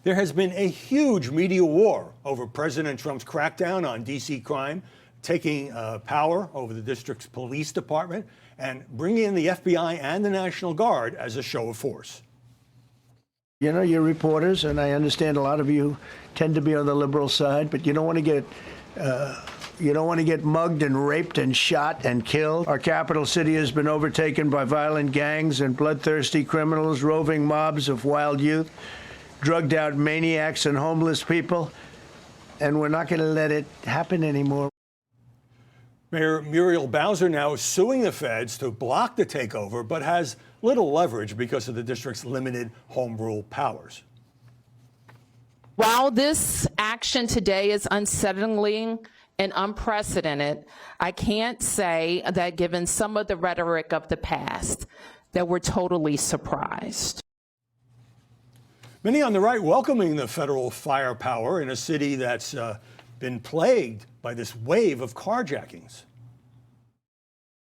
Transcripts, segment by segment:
There has been a huge media war over President Trump's crackdown on D.C. crime, taking power over the district's police department and bringing in the FBI and the National Guard as a show of force. You know, you're reporters, and I understand a lot of you tend to be on the liberal side, but you don't want to get mugged and raped and shot and killed. Our capital city has been overtaken by violent gangs and bloodthirsty criminals, roving mobs of wild youth, drugged out maniacs and homeless people, and we're not going to let it happen anymore. Mayor Muriel Bowser now is suing the feds to block the takeover, but has little leverage because of the district's limited home rule powers. While this action today is unsettling and unprecedented, I can't say that given some of the rhetoric of the past, that we're totally surprised. Many on the right welcoming the federal firepower in a city that's been plagued by this wave of carjackings.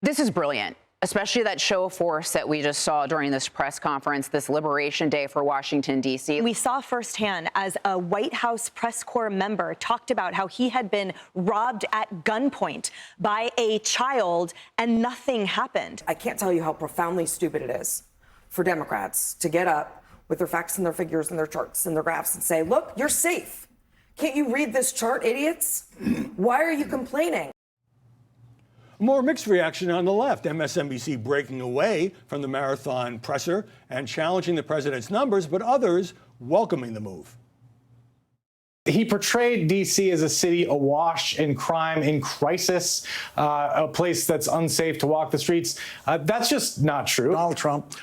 This is brilliant, especially that show of force that we just saw during this press conference, this Liberation Day for Washington, D.C. We saw firsthand as a White House press corps member talked about how he had been robbed at gunpoint by a child and nothing happened. I can't tell you how profoundly stupid it is for Democrats to get up with their facts and their figures and their charts and their graphs and say, look, you're safe. Can't you read this chart, idiots? Why are you complaining? More mixed reaction on the left. MSNBC breaking away from the marathon presser and challenging the president's numbers, but others welcoming the move. He portrayed D.C. as a city awash in crime, in crisis, a place that's unsafe to walk the streets. That's just not true. Donald Trump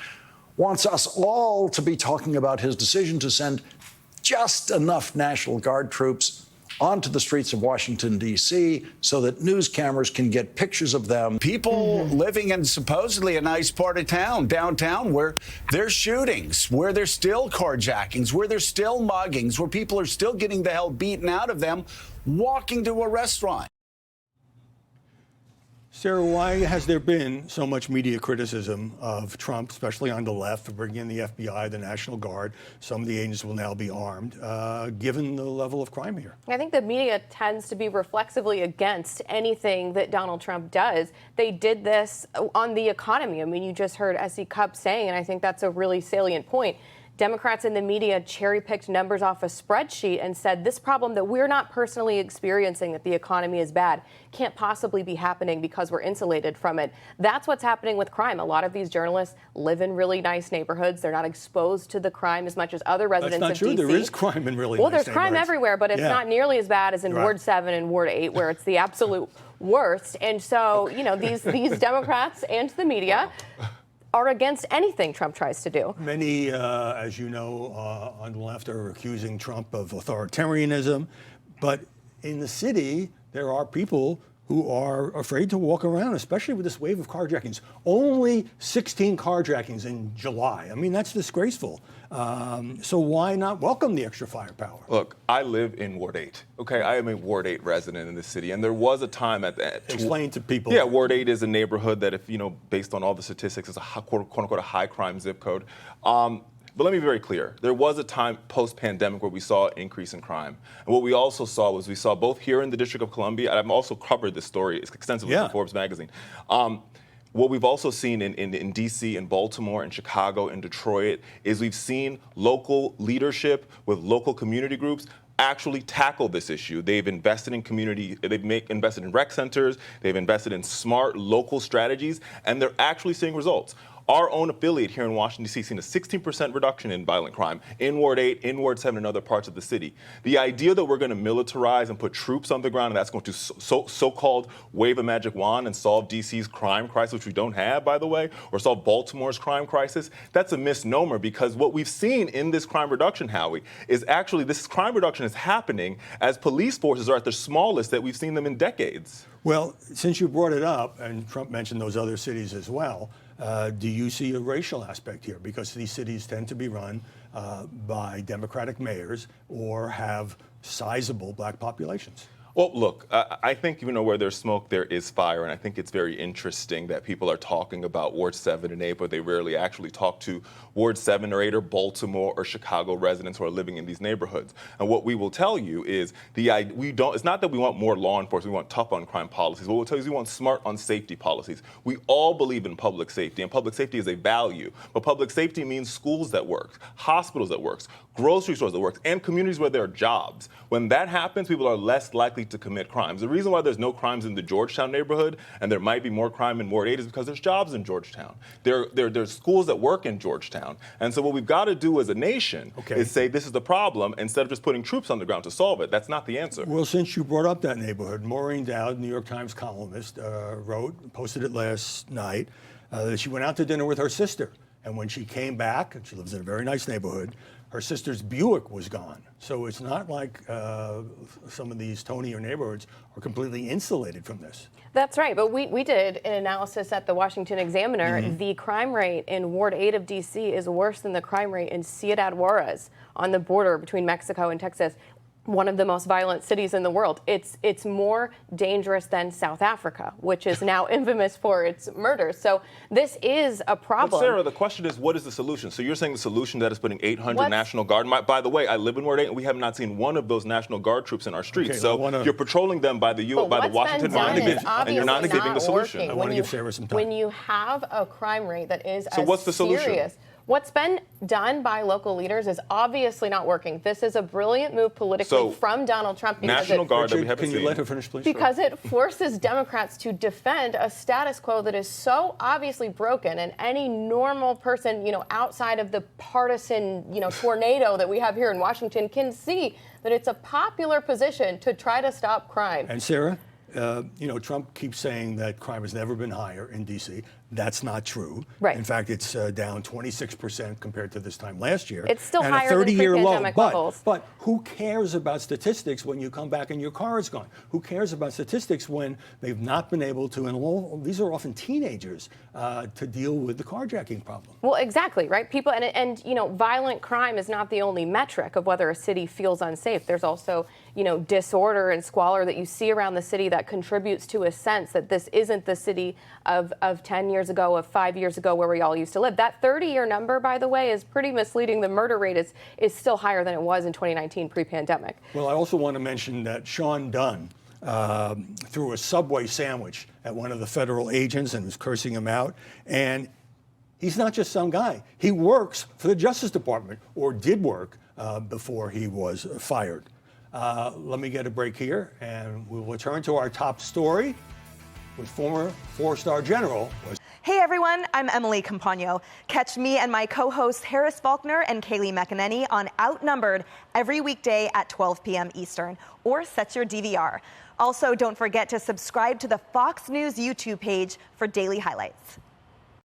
wants us all to be talking about his decision to send just enough National Guard troops onto the streets of Washington, D.C., so that news cameras can get pictures of them. People living in supposedly a nice part of town, downtown, where there's shootings, where there's still carjackings, where there's still muggings, where people are still getting the hell beaten out of them walking to a restaurant. Sarah, why has there been so much media criticism of Trump, especially on the left, for bringing in the FBI, the National Guard? Some of the agents will now be armed, given the level of crime here. I think the media tends to be reflexively against anything that Donald Trump does. They did this on the economy. I mean, you just heard S.E. Cupp saying, and I think that's a really salient point, Democrats in the media cherry-picked numbers off a spreadsheet and said this problem that we're not personally experiencing, that the economy is bad, can't possibly be happening because we're insulated from it. That's what's happening with crime. A lot of these journalists live in really nice neighborhoods. They're not exposed to the crime as much as other residents of D.C. That's not true. There is crime in really nice neighborhoods. Well, there's crime everywhere, but it's not nearly as bad as in Ward 7 and Ward 8, where it's the absolute worst. And so, you know, these Democrats and the media are against anything Trump tries to do. Many, as you know, on the left are accusing Trump of authoritarianism. But in the city, there are people who are afraid to walk around, especially with this wave of carjackings. Only 16 carjackings in July. I mean, that's disgraceful. So why not welcome the extra firepower? Look, I live in Ward 8. Okay, I am a Ward 8 resident in the city, and there was a time at that. Explain to people. Yeah, Ward 8 is a neighborhood that, if you know, based on all the statistics, is a quote unquote a high crime zip code. But let me be very clear. There was a time post-pandemic where we saw an increase in crime. And what we also saw was we saw both here in the District of Columbia, and I've also covered this story extensively in Forbes magazine. What we've also seen in D.C., in Baltimore, in Chicago, in Detroit, is we've seen local leadership with local community groups actually tackle this issue. They've invested in community, they've invested in rec centers, they've invested in smart local strategies, and they're actually seeing results. Our own affiliate here in Washington, D.C. seen a 16% reduction in violent crime in Ward 8, in Ward 7, and other parts of the city. The idea that we're going to militarize and put troops on the ground and that's going to so-called wave a magic wand and solve D.C.'s crime crisis, which we don't have, by the way, or solve Baltimore's crime crisis, that's a misnomer, because what we've seen in this crime reduction, Howie, is actually this crime reduction is happening as police forces are at their smallest that we've seen them in decades. Well, since you brought it up, and Trump mentioned those other cities as well, do you see a racial aspect here? Because these cities tend to be run by Democratic mayors or have sizable black populations. Well, look, I think, where there's smoke, there is fire. And I think it's very interesting that people are talking about Ward 7 and 8, but they rarely actually talk to Ward 7 or 8 or Baltimore or Chicago residents who are living in these neighborhoods. And what we will tell you is it's not that we want more law enforcement, we want tough on crime policies. What we'll tell you is we want smart on safety policies. We all believe in public safety, and public safety is a value. But public safety means schools that work, hospitals that work, grocery stores that work, and communities where there are jobs. When that happens, people are less likely to commit crimes. The reason why there's no crimes in the Georgetown neighborhood and there might be more crime in Ward 8 is because there's jobs in Georgetown. There's schools that work in Georgetown. And so what we've got to do as a nation is say this is the problem instead of just putting troops on the ground to solve it. That's not the answer. Well, since you brought up that neighborhood, Maureen Dowd, New York Times columnist, posted it last night, that she went out to dinner with her sister. And when she came back, and she lives in a very nice neighborhood, her sister's Buick was gone. So it's not like some of these tonier neighborhoods are completely insulated from this. That's right. But we did an analysis at the Washington Examiner. The crime rate in Ward 8 of D.C. is worse than the crime rate in Ciudad Juarez on the border between Mexico and Texas. One of the most violent cities in the world. It's more dangerous than South Africa, which is now infamous for its murders. So this is a problem. But Sarah, the question is, what is the solution? So you're saying the solution that is putting 800 National Guard. By the way, I live in Ward 8, and we have not seen one of those National Guard troops in our streets. So you're patrolling them by the Washington Monument, and you're not giving the solution. I want to give Sarah some time. When you have a crime rate that is so what's the solution? What's been done by local leaders is obviously not working. This is a brilliant move politically from Donald Trump. National Guard that we haven't seen. Can you let her finish, please? Because it forces Democrats to defend a status quo that is so obviously broken, and any normal person, outside of the partisan, tornado that we have here in Washington can see that it's a popular position to try to stop crime. And Sarah, Trump keeps saying that crime has never been higher in D.C. That's not true. Right. In fact, it's down 26% compared to this time last year. It's still and higher a 30-year than low. pre-pandemic levels. But who cares about statistics when you come back and your car is gone? Who cares about statistics when they've not been able to, and these are often teenagers, to deal with the carjacking problem? Well, exactly, right? People, and violent crime is not the only metric of whether a city feels unsafe. There's also, disorder and squalor that you see around the city that contributes to a sense that this isn't the city of 10 years ago, of 5 years ago, where we all used to live. That 30-year number, by the way, is pretty misleading. The murder rate is still higher than it was in 2019 pre-pandemic. Well, I also want to mention that Sean Dunn threw a Subway sandwich at one of the federal agents and was cursing him out. And he's not just some guy. He works for the Justice Department, or did work before he was fired. Let me get a break here, and we'll return to our top story with former four-star general. Hey everyone, I'm Emily Campagno. Catch me and my co-hosts Harris Faulkner and Kaylee McEnany on Outnumbered every weekday at 12 p.m. Eastern, or set your DVR. Also, don't forget to subscribe to the Fox News YouTube page for daily highlights.